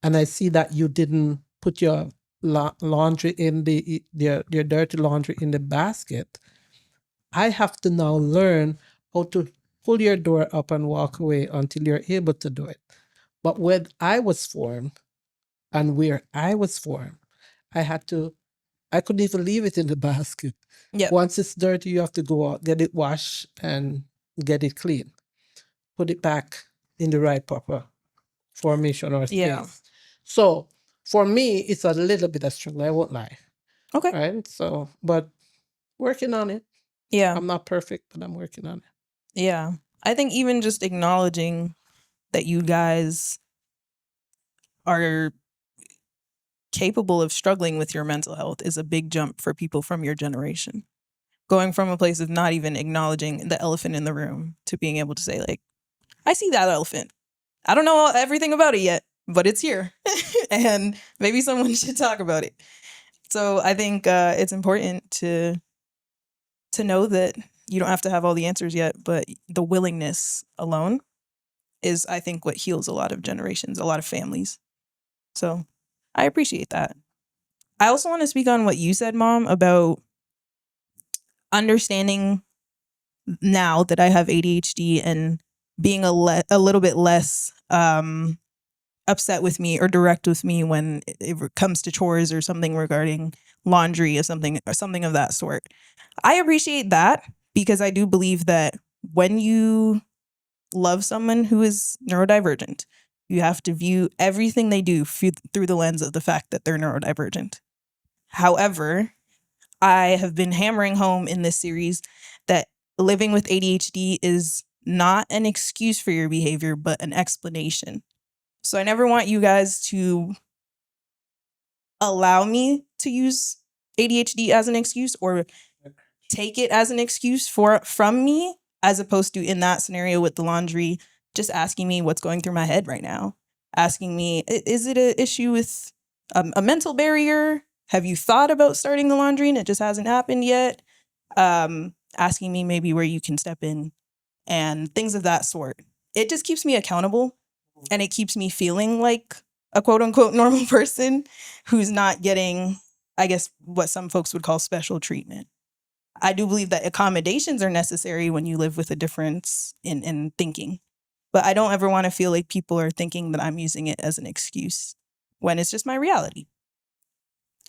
and I see that you didn't put your laundry in your dirty laundry in the basket, I have to now learn how to pull your door up and walk away until you're able to do it. But when I was formed and where I was formed, I couldn't even leave it in the basket. Yep. Once it's dirty, you have to go out, get it washed, and get it clean. Put it back in the right proper formation or space. Yeah. So for me, it's a little bit of struggle. I won't lie. Okay. Right. So, but working on it. Yeah. I'm not perfect, but I'm working on it. Yeah. I think even just acknowledging that you guys are capable of struggling with your mental health is a big jump for people from your generation. Going from a place of not even acknowledging the elephant in the room to being able to say, like, I see that elephant. I don't know everything about it yet, but it's here. And maybe someone should talk about it. So I think it's important to know that you don't have to have all the answers yet, but the willingness alone is, I think, what heals a lot of generations, a lot of families. So I appreciate that. I also want to speak on what you said, Mom, about understanding now that I have ADHD and being a little bit less upset with me or direct with me when it comes to chores or something regarding laundry or something of that sort. I appreciate that because I do believe that when you love someone who is neurodivergent, you have to view everything they do through the lens of the fact that they're neurodivergent. However, I have been hammering home in this series that living with ADHD is not an excuse for your behavior, but an explanation. So I never want you guys to allow me to use ADHD as an excuse or take it as an excuse from me, as opposed to in that scenario with the laundry, just asking me what's going through my head right now. Asking me, is it an issue with a mental barrier? Have you thought about starting the laundry and it just hasn't happened yet? Asking me maybe where you can step in and things of that sort. It just keeps me accountable and it keeps me feeling like a quote unquote normal person who's not getting, I guess, what some folks would call special treatment. I do believe that accommodations are necessary when you live with a difference in thinking. But I don't ever want to feel like people are thinking that I'm using it as an excuse when it's just my reality.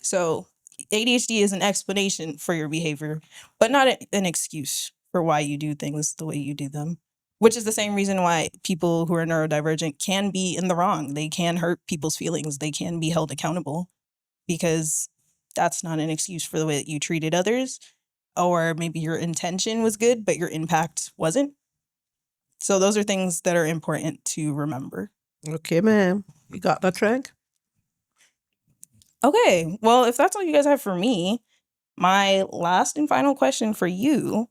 So ADHD is an explanation for your behavior, but not an excuse for why you do things the way you do them, which is the same reason why people who are neurodivergent can be in the wrong. They can hurt people's feelings. They can be held accountable because that's not an excuse for the way that you treated others, or maybe your intention was good, but your impact wasn't. So those are things that are important to remember. Okay, ma'am. You got that, Frank? Okay, well, if that's all you guys have for me, my last and final question for you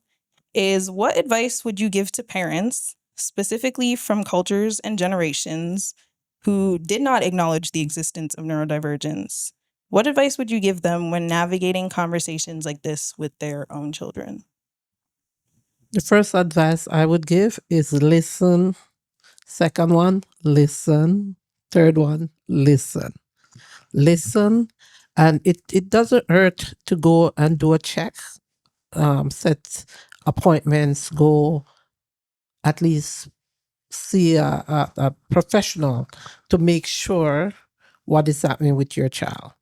is, what advice would you give to parents, specifically from cultures and generations who did not acknowledge the existence of neurodivergence? What advice would you give them when navigating conversations like this with their own children? The first advice I would give is listen. Second one, listen. Third one, listen. Listen. And it doesn't hurt to go and do a check, set appointments, go at least see a professional to make sure what is happening with your child.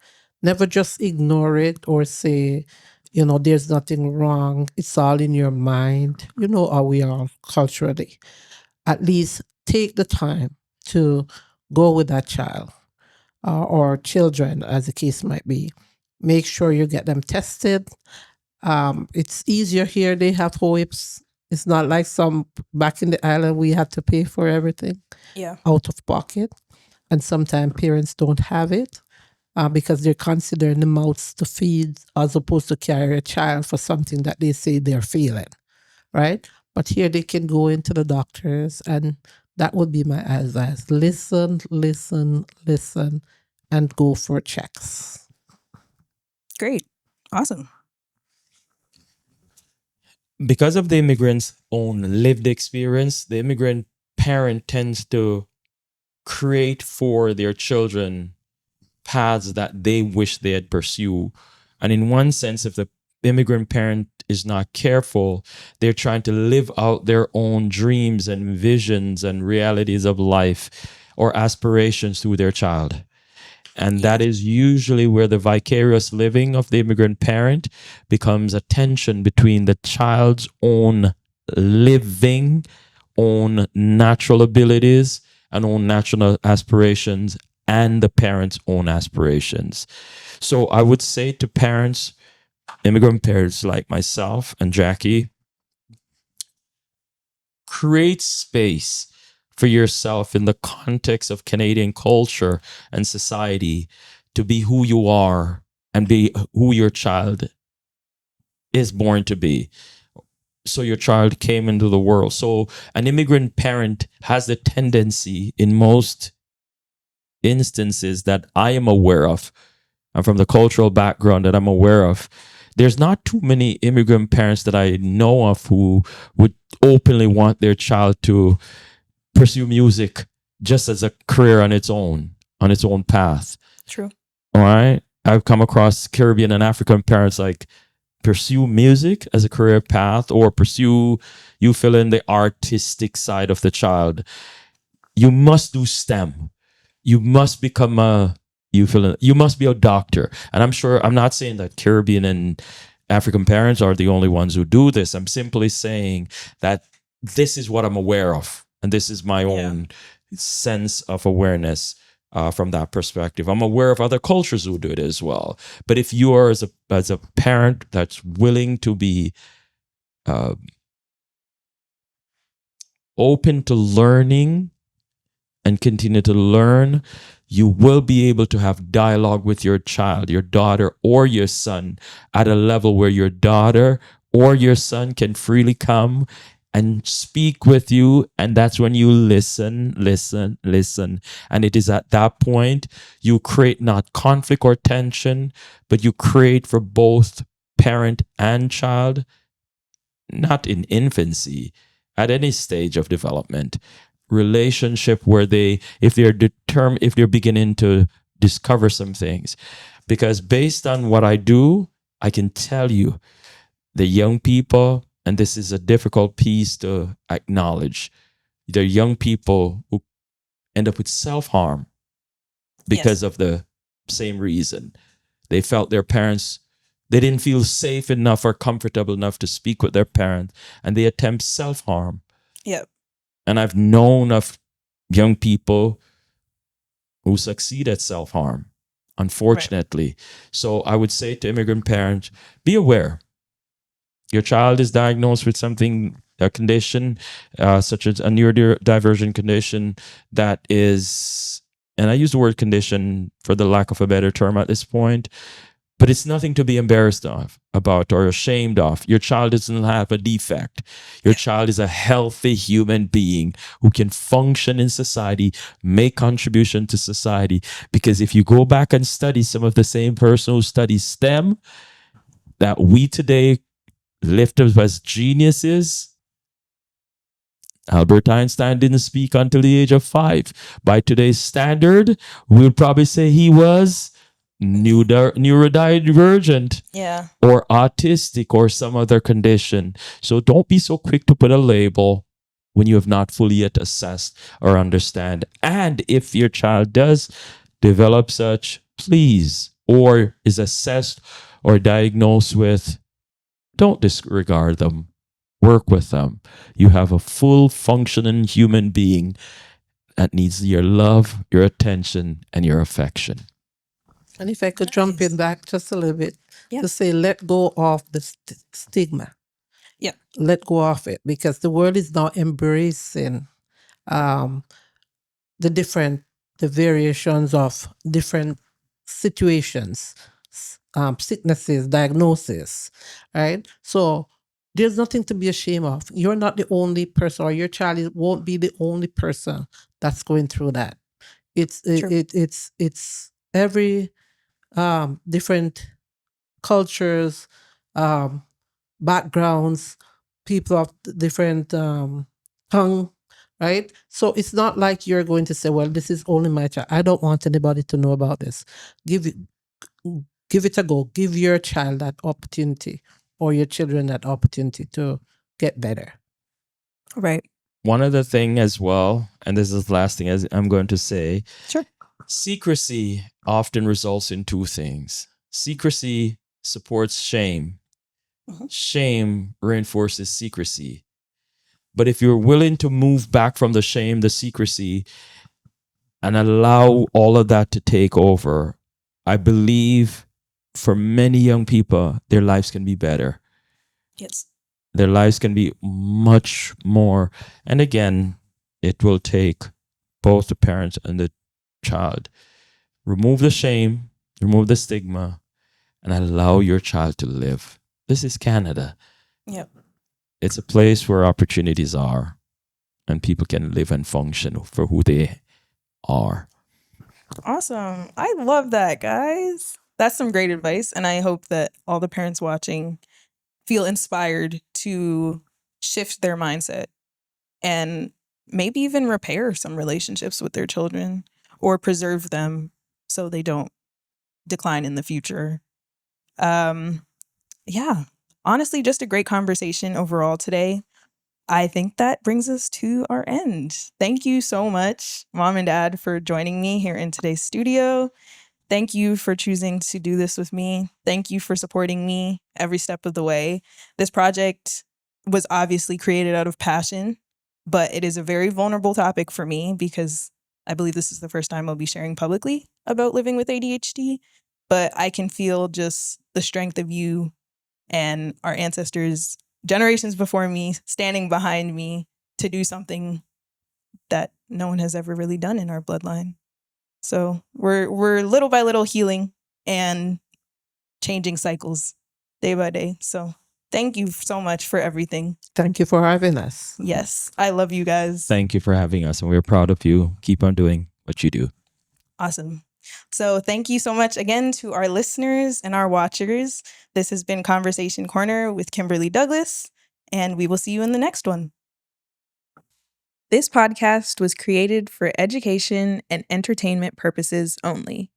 Never just ignore it or say, there's nothing wrong. It's all in your mind. You know how we are culturally. At least take the time to go with that child or children, as the case might be. Make sure you get them tested. It's easier here. They have hopes. It's not like some back in the island we had to pay for everything out of pocket. And sometimes parents don't have it because they're considering the mouths to feed as opposed to carry a child for something that they say they're feeling, right? But here they can go into the doctors, and that would be my advice. Listen, listen, listen, and go for checks. Great. Awesome. Because of the immigrant's own lived experience, the immigrant parent tends to create for their children paths that they wish they had pursued. And in one sense, if the immigrant parent is not careful, they're trying to live out their own dreams and visions and realities of life or aspirations through their child. And that is usually where the vicarious living of the immigrant parent becomes a tension between the child's own living, own natural abilities, and own natural aspirations, and the parent's own aspirations. So I would say to parents, immigrant parents like myself and Jackie, create space for yourself in the context of Canadian culture and society to be who you are and be who your child is born to be. So your child came into the world. So an immigrant parent has the tendency in most instances that I am aware of, and from the cultural background that I'm aware of, there's not too many immigrant parents that I know of who would openly want their child to pursue music just as a career on its own path. True. All right. I've come across Caribbean and African parents like pursue music as a career path, or pursue, you fill in the artistic side of the child. You must do STEM. You must become you must be a doctor. And I'm not saying that Caribbean and African parents are the only ones who do this. I'm simply saying that this is what I'm aware of. And this is my own sense of awareness from that perspective. I'm aware of other cultures who do it as well. But if you are as a parent that's willing to be open to learning and continue to learn, you will be able to have dialogue with your child, your daughter or your son, at a level where your daughter or your son can freely come and speak with you. And that's when you listen. And it is at that point you create not conflict or tension, but you create for both parent and child, not in infancy, at any stage of development, relationship where if they're beginning to discover some things. Because based on what I do, I can tell you the young people, and this is a difficult piece to acknowledge, the young people who end up with self-harm because of the same reason. They felt their parents, they didn't feel safe enough or comfortable enough to speak with their parents, and they attempt self-harm. Yep. And I've known of young people who succeed at self-harm, unfortunately. Right. So I would say to immigrant parents, be aware. Your child is diagnosed with something, a condition, such as a neurodivergent condition that is, and I use the word condition for the lack of a better term at this point, but it's nothing to be embarrassed about or ashamed of. Your child doesn't have a defect. Your child is a healthy human being who can function in society, make contribution to society. Because if you go back and study some of the same person who studies STEM that we today lift up as geniuses, Albert Einstein didn't speak until the age of 5. By today's standard, we'll probably say he was neurodivergent, or autistic, or some other condition. So don't be so quick to put a label when you have not fully yet assessed or understand. And if your child does develop such, please, or is assessed or diagnosed with, don't disregard them. Work with them. You have a full functioning human being that needs your love, your attention, and your affection. And if I could jump in back just a little bit to say, let go of the stigma. Yeah. Let go of it, because the world is now embracing the variations of different situations, sicknesses, diagnosis, right? So there's nothing to be ashamed of. You're not the only person, or your child won't be the only person that's going through that. It's every different cultures, backgrounds, people of different tongue, right? So it's not like you're going to say, well, this is only my child. I don't want anybody to know about this. Give it a go. Give your child that opportunity, or your children that opportunity to get better. Right. One other thing as well, and this is the last thing I'm going to say. Sure. Secrecy often results in two things. Secrecy supports shame. Shame reinforces secrecy. But if you're willing to move back from the shame, the secrecy, and allow all of that to take over, I believe for many young people, their lives can be better. Yes. Their lives can be much more. And again, it will take both the parents and the child. Remove the shame, remove the stigma, and allow your child to live. This is Canada. Yep. It's a place where opportunities are, and people can live and function for who they are. Awesome. I love that, guys. That's some great advice. And I hope that all the parents watching feel inspired to shift their mindset and maybe even repair some relationships with their children or preserve them so they don't decline in the future. Yeah, honestly, just a great conversation overall today. I think that brings us to our end. Thank you so much, Mom and Dad, for joining me here in today's studio. Thank you for choosing to do this with me. Thank you for supporting me every step of the way. This project was obviously created out of passion, but it is a very vulnerable topic for me because I believe this is the first time I'll be sharing publicly about living with ADHD. But I can feel just the strength of you and our ancestors, generations before me, standing behind me to do something that no one has ever really done in our bloodline. So we're little by little healing and changing cycles day by day. So thank you so much for everything. Thank you for having us. Yes, I love you guys. Thank you for having us, and we're proud of you. Keep on doing what you do. Awesome. So thank you so much again to our listeners and our watchers. This has been Conversation Corner with Kimberly Douglas, and we will see you in the next one. This podcast was created for education and entertainment purposes only.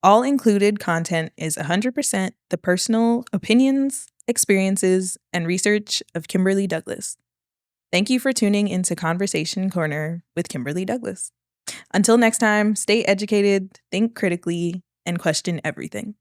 All included content is 100% the personal opinions, experiences, and research of Kimberly Douglas. Thank you for tuning into Conversation Corner with Kimberly Douglas. Until next time, stay educated, think critically, and question everything.